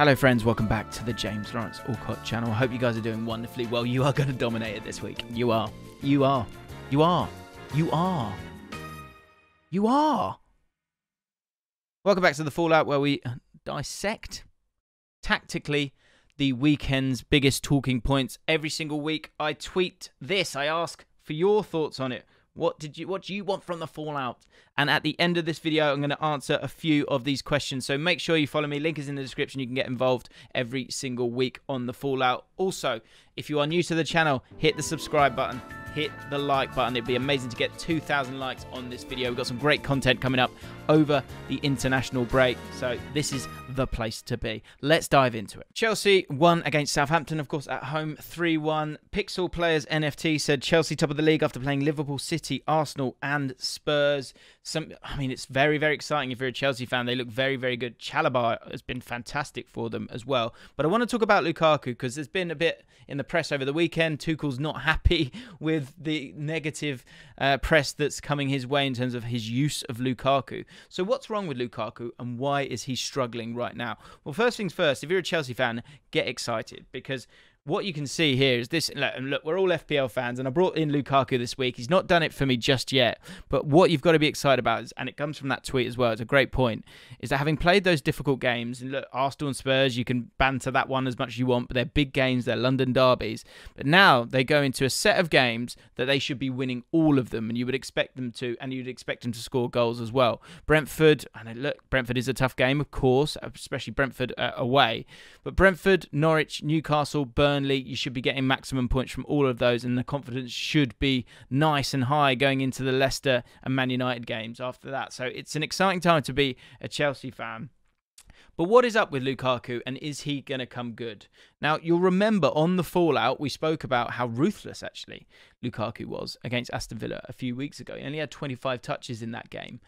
Hello friends, welcome back to the James Lawrence Alcott channel. I hope you guys are doing wonderfully well. You are going to dominate it this week. You are. You are. You are. You are. You are. Welcome back to the Fallout, where we dissect tactically the weekend's biggest talking points. Every single week I tweet this. I ask for your thoughts on it. What do you want from the Fallout? And at the end of this video, I'm going to answer a few of these questions. So make sure you follow me. Link is in the description. You can get involved every single week on the Fallout. Also, if you are new to the channel, hit the subscribe button. Hit the like button. It'd be amazing to get 2,000 likes on this video. We've got some great content coming up over the international break, so this is the place to be. Let's dive into it. Chelsea won against Southampton, of course, at home 3-1. Pixel Players NFT said Chelsea top of the league after playing Liverpool, City, Arsenal and Spurs. I mean, it's very, very exciting if you're a Chelsea fan. They look very, very good. Chalobah has been fantastic for them as well. But I want to talk about Lukaku because there's been a bit in the press over the weekend. Tuchel's not happy with the negative press that's coming his way in terms of his use of Lukaku. So what's wrong with Lukaku and why is he struggling right now? Well, first things first, if you're a Chelsea fan, get excited because what you can see here is this. Look, we're all FPL fans, and I brought in Lukaku this week. He's not done it for me just yet, but what you've got to be excited about is, and it comes from that tweet as well, it's a great point, is that having played those difficult games, and look, Arsenal and Spurs, you can banter that one as much as you want, but they're big games, they're London derbies, but now they go into a set of games that they should be winning all of them, and you would expect them to, and you'd expect them to score goals as well. Brentford, and look, Brentford is a tough game, of course, especially Brentford away, but Brentford, Norwich, Newcastle, Burnley, you should be getting maximum points from all of those, and the confidence should be nice and high going into the Leicester and Man United games after that. So it's an exciting time to be a Chelsea fan. But what is up with Lukaku, and is he going to come good? Now, you'll remember on the Fallout, we spoke about how ruthless, actually, Lukaku was against Aston Villa a few weeks ago. He only had 25 touches in that game,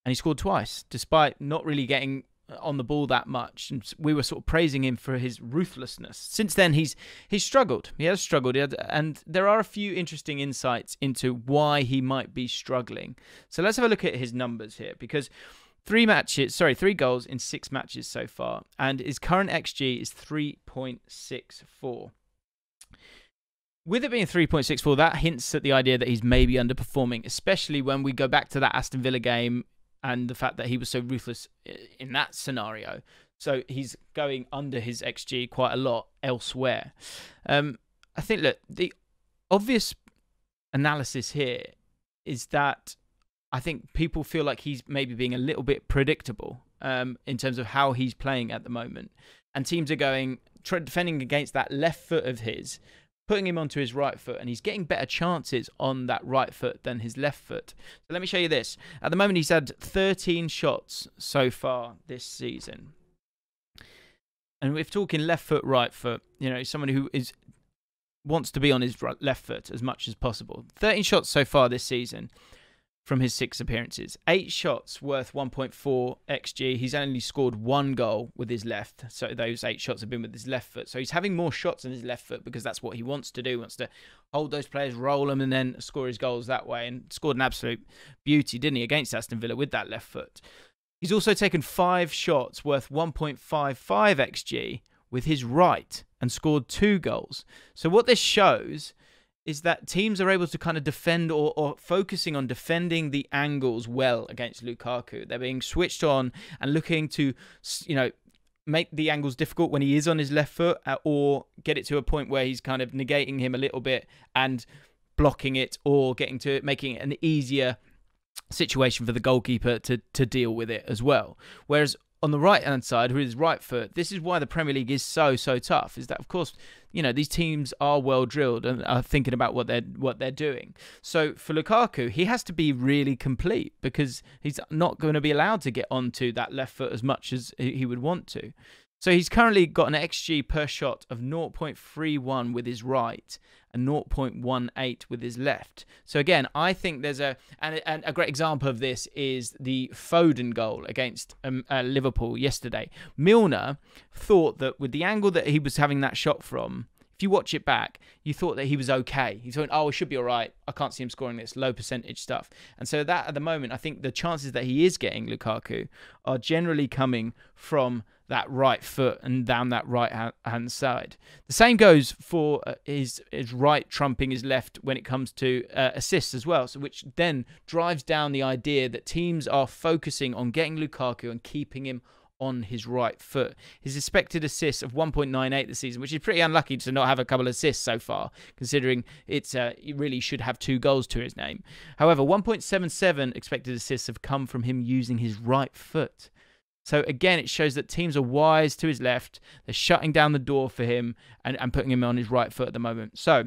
and he scored twice, despite not really getting on the ball that much, and we were sort of praising him for his ruthlessness. Since then, he's struggled. He has struggled, and there are a few interesting insights into why he might be struggling. So let's have a look at his numbers here, because 3 goals in 6 matches so far, and his current XG is 3.64. With it being 3.64, that hints at the idea that he's maybe underperforming, especially when we go back to that Aston Villa game and the fact that he was so ruthless in that scenario. So he's going under his XG quite a lot elsewhere. I think, look, the obvious analysis here is that I think people feel like he's maybe being a little bit predictable in terms of how he's playing at the moment. And teams are going, defending against that left foot of his, putting him onto his right foot, and he's getting better chances on that right foot than his left foot. So let me show you this. At the moment, he's had 13 shots so far this season. And we're talking left foot, right foot, you know, someone who wants to be on his left foot as much as possible. 13 shots so far this season from his 6 appearances. 8 shots worth 1.4 XG. He's only scored 1 goal with his left. So those 8 shots have been with his left foot. So he's having more shots on his left foot because that's what he wants to do. He wants to hold those players, roll them, and then score his goals that way. And scored an absolute beauty, didn't he, against Aston Villa with that left foot. He's also taken 5 shots worth 1.55 XG with his right and scored 2 goals. So what this shows is that teams are able to kind of defend or focusing on defending the angles well against Lukaku. They're being switched on and looking to, you know, make the angles difficult when he is on his left foot, or get it to a point where he's kind of negating him a little bit and blocking it, or getting to making it an easier situation for the goalkeeper to deal with it as well. Whereas on the right-hand side, with his right foot, this is why the Premier League is so tough, is that, of course, you know, these teams are well drilled and are thinking about what they're doing. So for Lukaku, he has to be really complete because he's not going to be allowed to get onto that left foot as much as he would want to. So he's currently got an XG per shot of 0.31 with his right and 0.18 with his left. So again, I think there's a great example of this is the Foden goal against Liverpool yesterday. Milner thought that with the angle that he was having that shot from, if you watch it back, you thought that he was okay. He thought, oh, it should be all right. I can't see him scoring this low percentage stuff. And so that at the moment, I think the chances that he is getting Lukaku are generally coming from that right foot and down that right hand side. The same goes for his right trumping his left when it comes to assists as well, so which then drives down the idea that teams are focusing on getting Lukaku and keeping him on his right foot. His expected assists of 1.98 this season, which is pretty unlucky to not have a couple of assists so far, considering he really should have 2 goals to his name. However, 1.77 expected assists have come from him using his right foot. So again, it shows that teams are wise to his left. They're shutting down the door for him and putting him on his right foot at the moment. So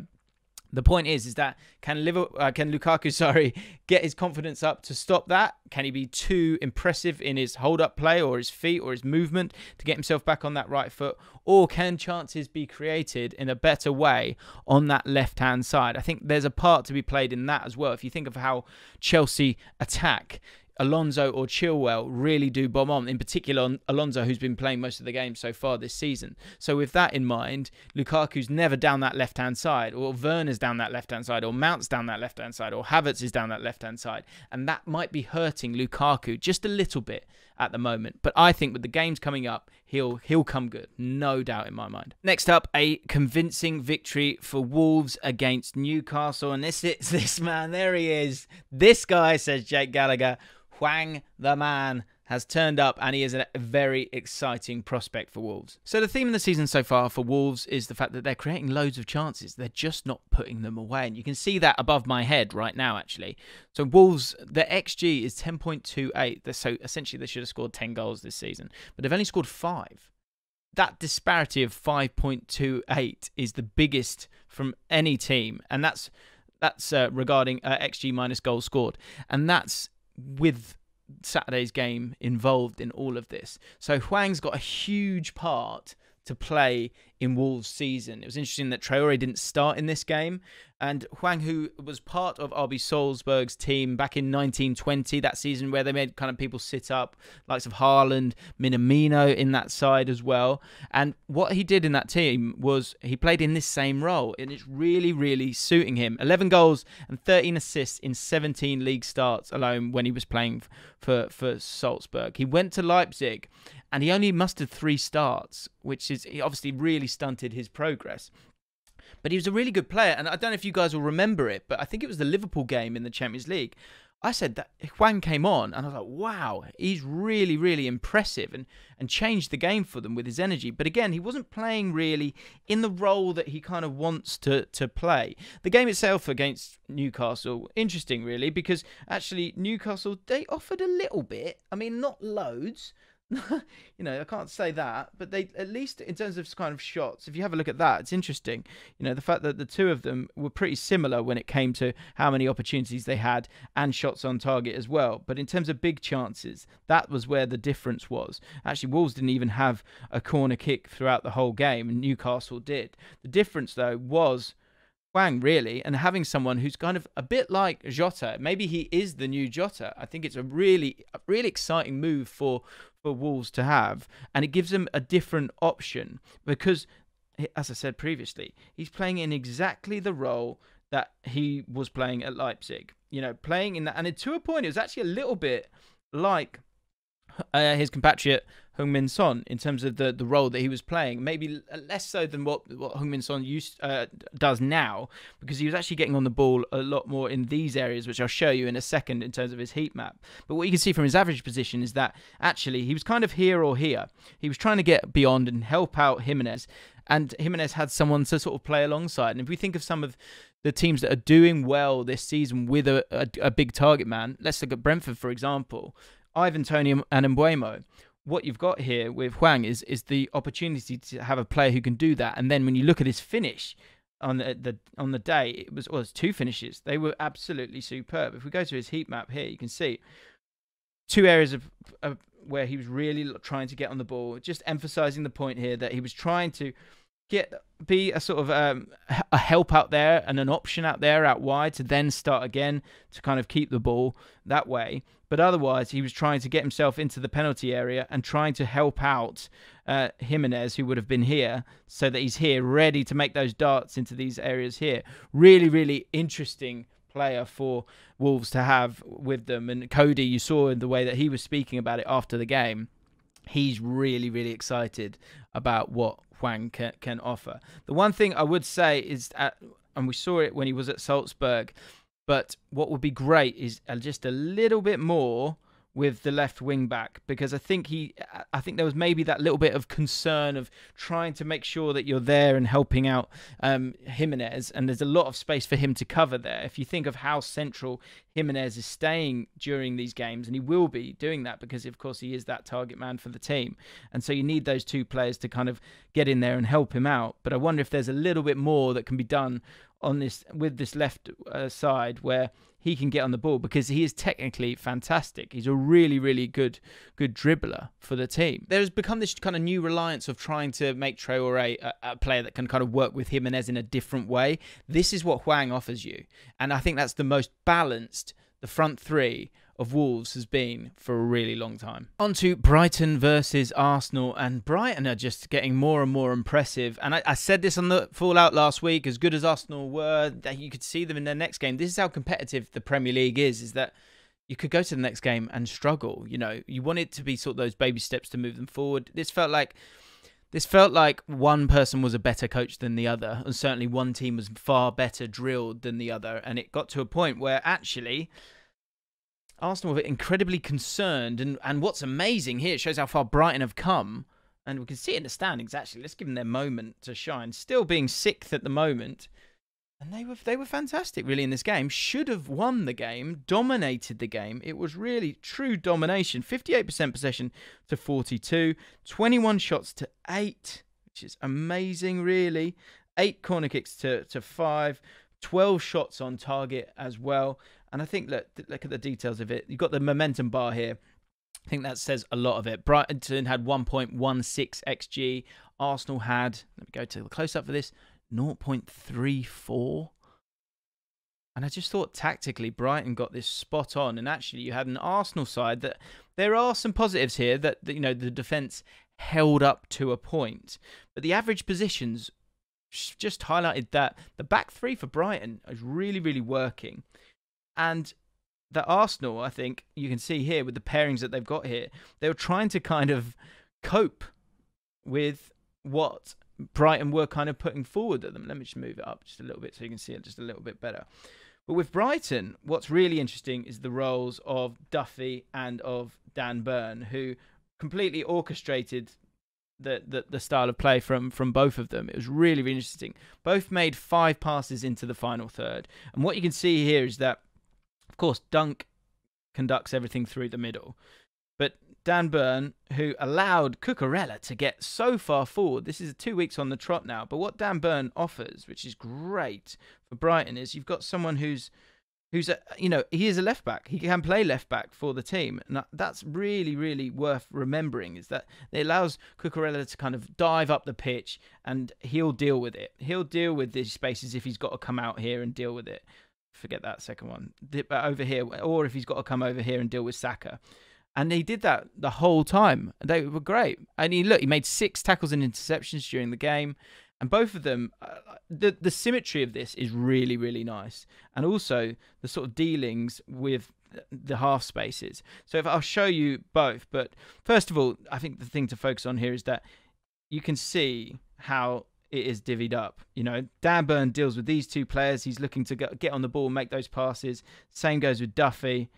the point is that can Lukaku, get his confidence up to stop that? Can he be too impressive in his hold-up play or his feet or his movement to get himself back on that right foot? Or can chances be created in a better way on that left-hand side? I think there's a part to be played in that as well. If you think of how Chelsea attack, Alonso or Chilwell really do bomb on, in particular Alonso, who's been playing most of the games so far this season. So with that in mind, Lukaku's never down that left-hand side, or Werner's down that left-hand side, or Mount's down that left-hand side, or Havertz is down that left-hand side. And that might be hurting Lukaku just a little bit at the moment. But I think with the games coming up, he'll come good. No doubt in my mind. Next up, a convincing victory for Wolves against Newcastle. And this man, there he is. This guy, says Jake Gallagher. Hwang the man has turned up, and he is a very exciting prospect for Wolves. So the theme of the season so far for Wolves is the fact that they're creating loads of chances. They're just not putting them away. And you can see that above my head right now, actually. So Wolves, their XG is 10.28. So essentially they should have scored 10 goals this season, but they've only scored 5. That disparity of 5.28 is the biggest from any team. And that's regarding XG minus goals scored. And that's with Saturday's game involved in all of this. So Hwang's got a huge part to play in Wolves' season. It was interesting that Traore didn't start in this game, and Hwang, who was part of RB Salzburg's team back in 1920, that season where they made kind of people sit up, likes of Haaland, Minamino in that side as well. And what he did in that team was he played in this same role, and it's really, really suiting him. 11 goals and 13 assists in 17 league starts alone when he was playing for Salzburg. He went to Leipzig, and he only mustered 3 starts, which is obviously really stunted his progress. But he was a really good player, and I don't know if you guys will remember it, but I think it was the Liverpool game in the Champions League. I said that Hwang came on, and I was like, wow, he's really, really impressive and changed the game for them with his energy. But again, he wasn't playing really in the role that he kind of wants to play. The game itself against Newcastle, interesting really, because actually Newcastle, they offered a little bit. I mean, not loads. You know, I can't say that, but they, at least in terms of kind of shots, if you have a look at that, it's interesting. You know, the fact that the two of them were pretty similar when it came to how many opportunities they had and shots on target as well. But in terms of big chances, that was where the difference was. Actually, Wolves didn't even have a corner kick throughout the whole game, and Newcastle did. The difference, though, was Hwang, really, and having someone who's kind of a bit like Jota. Maybe he is the new Jota. I think it's a really exciting move for Wolves to have, and it gives them a different option because, as I said previously, he's playing in exactly the role that he was playing at Leipzig. You know, playing in that, and to a point, it was actually a little bit like his compatriot Heung-min Son in terms of the role that he was playing, maybe less so than what Heung-min Son does now, because he was actually getting on the ball a lot more in these areas, which I'll show you in a second in terms of his heat map. But what you can see from his average position is that actually he was kind of here or here. He was trying to get beyond and help out Jimenez, and Jimenez had someone to sort of play alongside. And if we think of some of the teams that are doing well this season with a big target man, let's look at Brentford, for example. Ivan Toney and Mbeumo. What you've got here with Hwang is the opportunity to have a player who can do that. And then when you look at his finish on the day, it was 2 finishes. They were absolutely superb. If we go to his heat map here, you can see 2 areas of where he was really trying to get on the ball, just emphasizing the point here that he was trying to be a sort of a help out there and an option out there out wide to then start again to kind of keep the ball that way. But otherwise, he was trying to get himself into the penalty area and trying to help out Jimenez, who would have been here, so that he's here ready to make those darts into these areas here. Really, really interesting player for Wolves to have with them. And Cody, you saw in the way that he was speaking about it after the game, he's really, really excited about what Hwang can offer. The one thing I would say is, and we saw it when he was at Salzburg, but what would be great is just a little bit more with the left wing back, because I think there was maybe that little bit of concern of trying to make sure that you're there and helping out Jimenez, and there's a lot of space for him to cover there. If you think of how central Jimenez is staying during these games, and he will be doing that because, of course, he is that target man for the team, and so you need those two players to kind of get in there and help him out. But I wonder if there's a little bit more that can be done on this with this left side where he can get on the ball, because he is technically fantastic. He's a really, really good dribbler for the team. There has become this kind of new reliance of trying to make Traoré a player that can kind of work with Jimenez in a different way. This is what Hwang offers you, and I think that's the most balanced the front three of Wolves has been for a really long time. On to Brighton versus Arsenal, and Brighton are just getting more and more impressive. And I said this on the Fallout last week, as good as Arsenal were, that you could see them in their next game. This is how competitive the Premier League is that you could go to the next game and struggle. You know, you want it to be sort of those baby steps to move them forward. This felt like one person was a better coach than the other, and certainly one team was far better drilled than the other. And it got to a point where actually Arsenal were incredibly concerned, and what's amazing here, it shows how far Brighton have come, and we can see it in the standings actually. Let's give them their moment to shine. Still being 6th at the moment, and they were fantastic really in this game. Should have won the game, dominated the game. It was really true domination. 58% possession to 42, 21 shots to 8, which is amazing really. 8 corner kicks to 5, 12 shots on target as well. And I think, look at the details of it. You've got the momentum bar here. I think that says a lot of it. Brighton had 1.16 XG. Arsenal had, let me go to the close-up for this, 0.34. And I just thought tactically Brighton got this spot on. And actually you had an Arsenal side that there are some positives here that you know, the defence held up to a point. But the average positions just highlighted that the back three for Brighton is really, really working. And the Arsenal, I think you can see here with the pairings that they've got here, they were trying to kind of cope with what Brighton were kind of putting forward at them. Let me just move it up just a little bit so you can see it just a little bit better. But with Brighton, what's really interesting is the roles of Duffy and of Dan Burn, who completely orchestrated the style of play from both of them. It was really, really interesting. Both made 5 passes into the final third. And what you can see here is that, of course, Dunk conducts everything through the middle. But Dan Burn, who allowed Cucurella to get so far forward, this is 2 weeks on the trot now, but what Dan Burn offers, which is great for Brighton, is you've got someone who's he is a left back. He can play left back for the team. And that's really, really worth remembering, is that it allows Cucurella to kind of dive up the pitch and he'll deal with it. He'll deal with these spaces if he's got to come out here and deal with it. Forget that second one. Over here, or if he's got to come over here and deal with Saka. And he did that the whole time. They were great. And he made 6 tackles and interceptions during the game. And both of them, the symmetry of this is really, really nice. And also the sort of dealings with the half spaces. So if I'll show you both. But first of all, I think the thing to focus on here is that you can see how it is divvied up. You know, Dan Burn deals with these 2 players. He's looking to get on the ball, make those passes. Same goes with Duffy.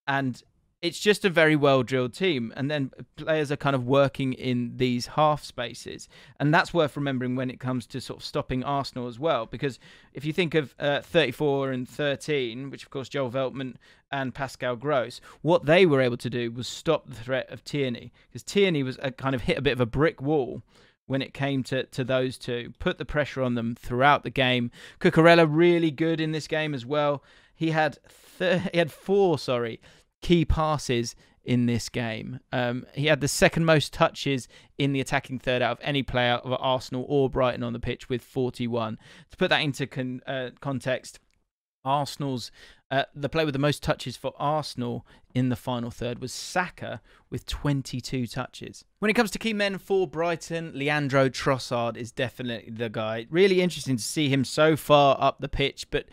And it's just a very well-drilled team. And then players are kind of working in these half spaces. And that's worth remembering when it comes to sort of stopping Arsenal as well. Because if you think of 34 and 13, which of course Joel Veltman and Pascal Gross, what they were able to do was stop the threat of Tierney. Because Tierney was kind of hit a bit of a brick wall when it came to those two. Put the pressure on them throughout the game. Cucurella really good in this game as well. He had 4 key passes in this game. He had the second most touches in the attacking third out of any player of Arsenal or Brighton on the pitch with 41. To put that into context, Arsenal's the player with the most touches for Arsenal in the final third was Saka with 22 touches. When it comes to key men for Brighton, Leandro Trossard is definitely the guy. Really interesting to see him so far up the pitch, but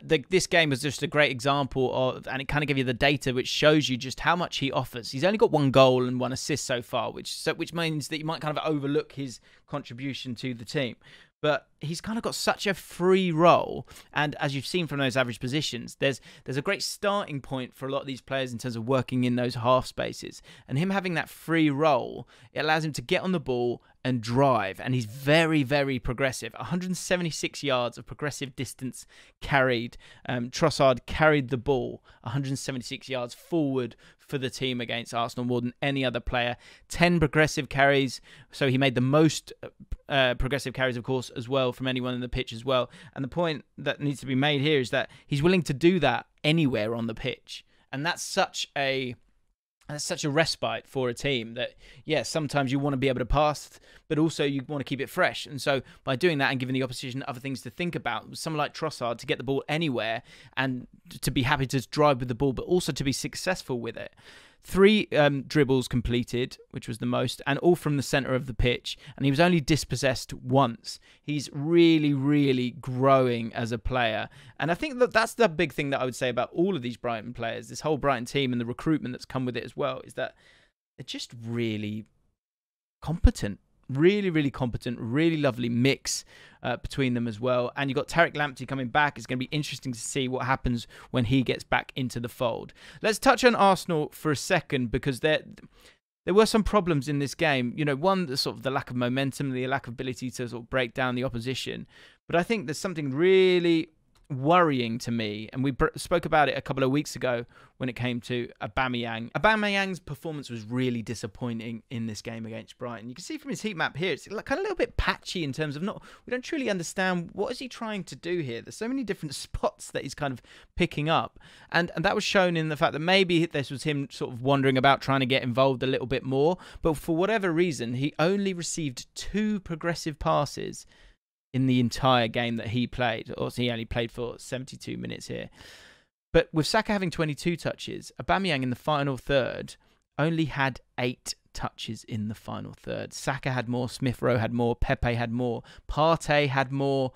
This game was just a great example of, and it kind of gave you the data which shows you just how much he offers. He's only got 1 goal and 1 assist so far, which means that you might kind of overlook his contribution to the team. But he's kind of got such a free role, and as you've seen from those average positions, there's a great starting point for a lot of these players in terms of working in those half spaces. And him having that free role, it allows him to get on the ball and drive, and he's very, very progressive. 176 yards of progressive distance carried. Trossard carried the ball 176 yards forward for the team against Arsenal, more than any other player. 10 progressive carries, so he made the most progressive carries, of course, as well, from anyone in the pitch as well. And the point that needs to be made here is that he's willing to do that anywhere on the pitch, and that's such a respite for a team that, yeah, sometimes you want to be able to pass, but also you want to keep it fresh. And so by doing that and giving the opposition other things to think about, someone like Trossard to get the ball anywhere and to be happy to drive with the ball, but also to be successful with it. 3 dribbles completed, which was the most, and all from the centre of the pitch. And he was only dispossessed once. He's really, really growing as a player. And I think that that's the big thing that I would say about all of these Brighton players, this whole Brighton team and the recruitment that's come with it as well, is that they're just really competent. Really, really competent, really lovely mix between them as well. And you've got Tariq Lamptey coming back. It's going to be interesting to see what happens when he gets back into the fold. Let's touch on Arsenal for a second, because there were some problems in this game. You know, one, the lack of momentum, the lack of ability to sort of break down the opposition. But I think there's something really worrying to me, and we spoke about it a couple of weeks ago when it came to Aubameyang. Aubameyang's performance was really disappointing in this game against Brighton. You can see from his heat map here, it's kind of a little bit patchy in terms of we don't truly understand what is he trying to do here. There's so many different spots that he's kind of picking up, and that was shown in the fact that maybe this was him sort of wandering about trying to get involved a little bit more, but for whatever reason, he only received 2 progressive passes in the entire game that he played. Or he only played for 72 minutes here. But with Saka having 22 touches, Aubameyang in the final third only had 8 touches in the final third. Saka had more, Smith Rowe had more, Pepe had more, Partey had more,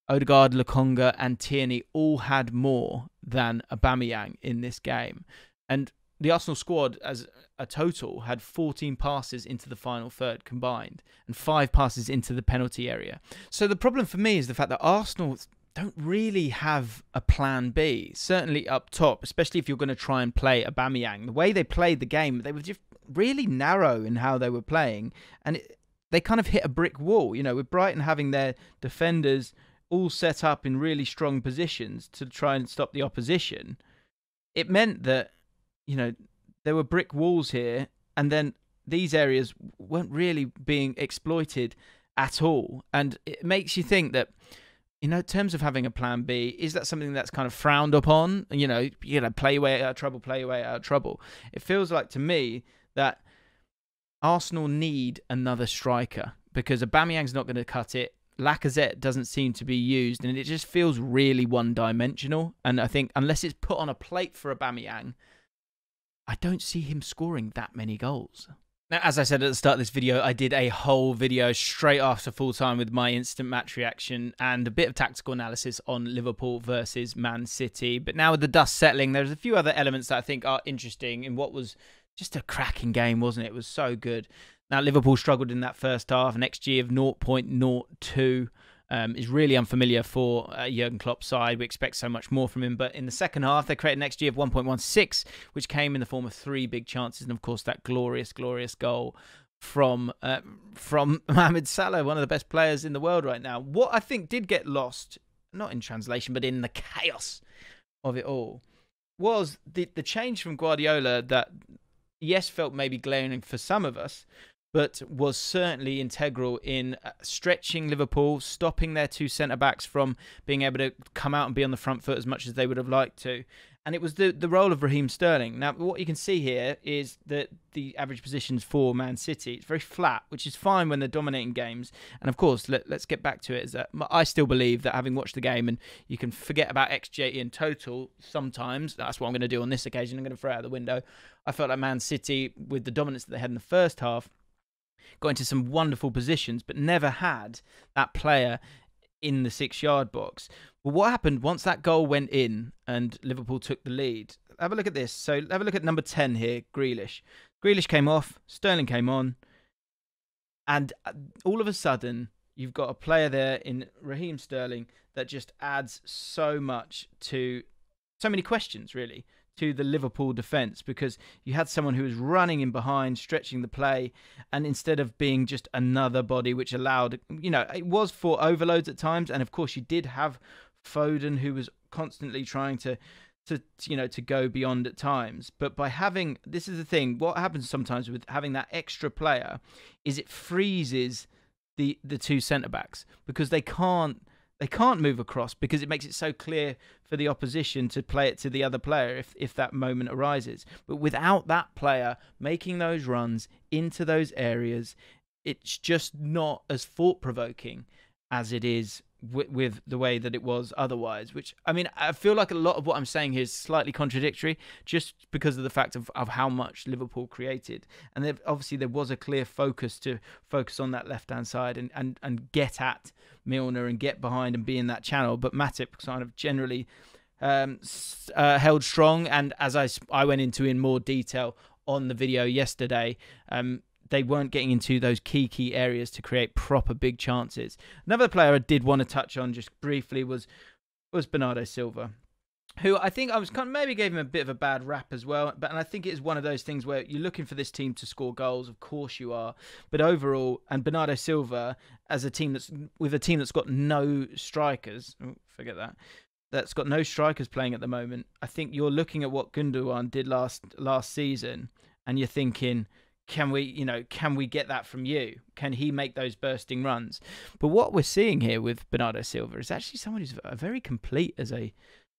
Odegaard, Lokonga and Tierney all had more than Aubameyang in this game. And the Arsenal squad as a total had 14 passes into the final third combined and 5 passes into the penalty area. So the problem for me is the fact that Arsenal don't really have a plan B, certainly up top, especially if you're going to try and play Aubameyang. The way they played the game, they were just really narrow in how they were playing, and they kind of hit a brick wall, you know, with Brighton having their defenders all set up in really strong positions to try and stop the opposition. It meant that, you know, there were brick walls here, and then these areas weren't really being exploited at all. And it makes you think that, you know, in terms of having a plan B, is that something that's kind of frowned upon? You know, play your way out of trouble, play your way out of trouble. It feels like to me that Arsenal need another striker, because Aubameyang's not going to cut it. Lacazette doesn't seem to be used, and it just feels really one-dimensional. And I think unless it's put on a plate for Aubameyang, I don't see him scoring that many goals. Now, as I said at the start of this video, I did a whole video straight after full-time with my instant match reaction and a bit of tactical analysis on Liverpool versus Man City. But now with the dust settling, there's a few other elements that I think are interesting in what was just a cracking game, wasn't it? It was so good. Now, Liverpool struggled in that first half. An XG of 0.02 is really unfamiliar for Jurgen Klopp's side. We expect so much more from him. But in the second half, they created an XG of 1.16, which came in the form of 3 big chances. And, of course, that glorious, glorious goal from Mohamed Salah, one of the best players in the world right now. What I think did get lost, not in translation, but in the chaos of it all, was the change from Guardiola that, yes, felt maybe glaring for some of us, but was certainly integral in stretching Liverpool, stopping their 2 centre-backs from being able to come out and be on the front foot as much as they would have liked to. And it was the role of Raheem Sterling. Now, what you can see here is that the average positions for Man City, it's very flat, which is fine when they're dominating games. And, of course, let's get back to it. Is that I still believe that, having watched the game, and you can forget about XG in total sometimes. That's what I'm going to do on this occasion. I'm going to throw it out the window. I felt like Man City, with the dominance that they had in the first half, got into some wonderful positions, but never had that player in the 6-yard box. But what happened once that goal went in and Liverpool took the lead? Have a look at this. So have a look at number 10 here, Grealish. Grealish came off, Sterling came on, and all of a sudden you've got a player there in Raheem Sterling that just adds so much to so many questions, really, to the Liverpool defence, because you had someone who was running in behind, stretching the play, and instead of being just another body which allowed, it was for overloads at times, and of course you did have Foden who was constantly trying to go beyond at times. But by having, this is the thing, what happens sometimes with having that extra player is it freezes the two centre-backs, because they can't move across, because it makes it so clear for the opposition to play it to the other player if that moment arises. But without that player making those runs into those areas, it's just not as thought-provoking as it is with the way that it was otherwise. Which, I mean, I feel like a lot of what I'm saying here is slightly contradictory, just because of the fact of how much Liverpool created. And obviously there was a clear focus on that left-hand side and get at Milner and get behind and be in that channel. But Matip kind of generally held strong. And as I went into in more detail on the video yesterday, they weren't getting into those key areas to create proper big chances. Another player I did want to touch on just briefly was Bernardo Silva, who I think I was maybe gave him a bit of a bad rap as well. And I think it is one of those things where you're looking for this team to score goals. Of course you are. But overall, and Bernardo Silva as a team that's got no strikers, that's got no strikers playing at the moment. I think you're looking at what Gundogan did last season, and you're thinking, can we get that from you? Can he make those bursting runs? But what we're seeing here with Bernardo Silva is actually someone who's very complete as a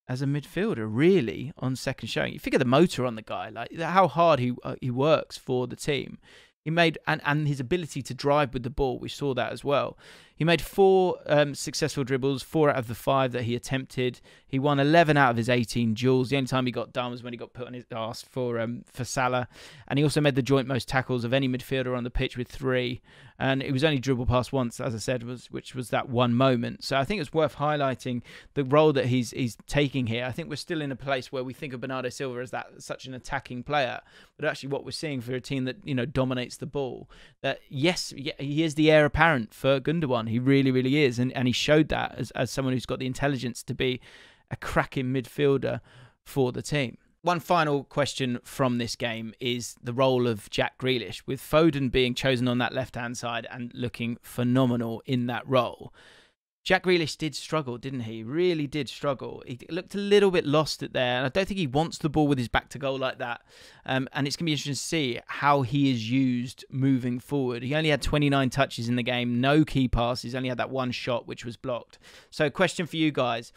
midfielder, really, on second showing. You figure the motor on the guy, like how hard he works for the team. He made and his ability to drive with the ball, we saw that as well. He made 4 successful dribbles, 4 out of the 5 that he attempted. He won 11 out of his 18 duels. The only time he got done was when he got put on his arse for Salah. And he also made the joint most tackles of any midfielder on the pitch with 3. And it was only dribble past once, as I said, which was that one moment. So I think it's worth highlighting the role that he's taking here. I think we're still in a place where we think of Bernardo Silva as such an attacking player, but actually what we're seeing for a team that dominates the ball, that yes, he is the heir apparent for Gundogan. He really, really is, and he showed that as someone who's got the intelligence to be a cracking midfielder for the team. One final question from this game is the role of Jack Grealish, with Foden being chosen on that left-hand side and looking phenomenal in that role. Jack Grealish did struggle, didn't he? Really did struggle. He looked a little bit lost at there, and I don't think he wants the ball with his back to goal like that. And it's going to be interesting to see how he is used moving forward. He only had 29 touches in the game, no key passes, only had that one shot which was blocked. So question for you guys.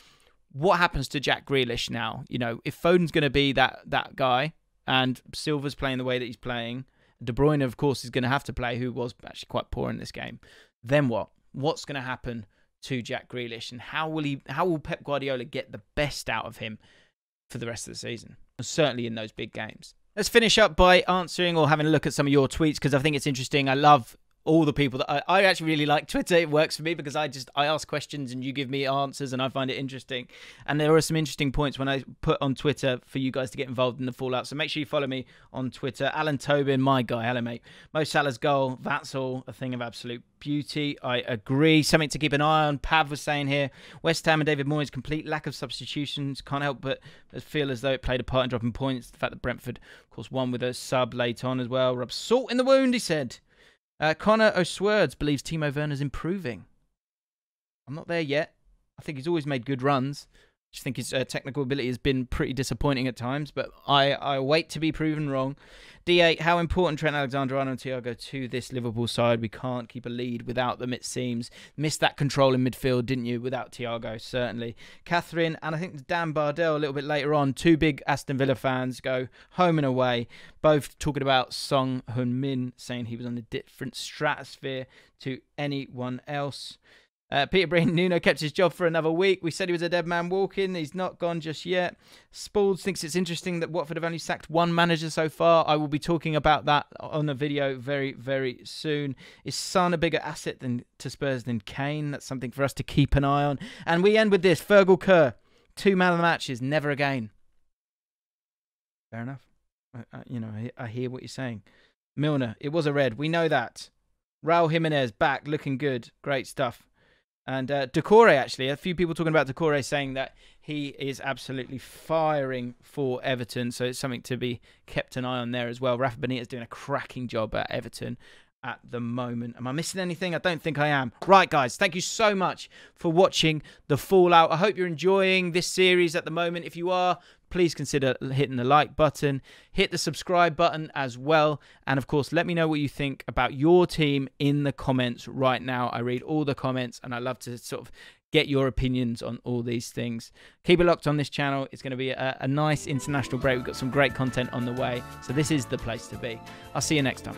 What happens to Jack Grealish now? If Foden's going to be that guy and Silva's playing the way that he's playing, De Bruyne, of course, is going to have to play, who was actually quite poor in this game, then what? What's going to happen to Jack Grealish, and how will Pep Guardiola get the best out of him for the rest of the season? And certainly in those big games. Let's finish up by answering or having a look at some of your tweets, because I think it's interesting. I love all the people that I actually really like Twitter. It works for me because I ask questions and you give me answers, and I find it interesting. And there are some interesting points when I put on Twitter for you guys to get involved in the fallout. So make sure you follow me on Twitter. Alan Tobin, my guy. Hello, mate. Mo Salah's goal. That's all a thing of absolute beauty. I agree. Something to keep an eye on. Pav was saying here, West Ham and David Moyes' complete lack of substitutions. Can't help but feel as though it played a part in dropping points. The fact that Brentford, of course, won with a sub late on as well. Rub salt in the wound, he said. Connor O'Swords believes Timo Werner's improving. I'm not there yet. I think he's always made good runs. I just think his technical ability has been pretty disappointing at times, but I wait to be proven wrong. D8, how important Trent Alexander-Arnold and Thiago to this Liverpool side? We can't keep a lead without them, it seems. Missed that control in midfield, didn't you, without Thiago? Certainly. Catherine, and I think Dan Bardell a little bit later on, 2 big Aston Villa fans go home and away, both talking about Son Heung-min, saying he was on a different stratosphere to anyone else. Peter Breen, Nuno kept his job for another week. We said he was a dead man walking. He's not gone just yet. Spalds thinks it's interesting that Watford have only sacked one manager so far. I will be talking about that on a video very, very soon. Is Son a bigger asset to Spurs than Kane? That's something for us to keep an eye on. And we end with this. Fergal Kerr, 2 man of the matches, never again. Fair enough. I hear what you're saying. Milner, it was a red. We know that. Raul Jimenez back, looking good. Great stuff. And Doucouré, actually, a few people talking about Doucouré saying that he is absolutely firing for Everton. So it's something to be kept an eye on there as well. Rafa Benitez doing a cracking job at Everton at the moment. Am I missing anything? I don't think I am. Right, guys, thank you so much for watching The Fallout. I hope you're enjoying this series at the moment. If you are, please consider hitting the like button. Hit the subscribe button as well. And, of course, let me know what you think about your team in the comments right now. I read all the comments, and I love to sort of get your opinions on all these things. Keep it locked on this channel. It's going to be a nice international break. We've got some great content on the way. So this is the place to be. I'll see you next time.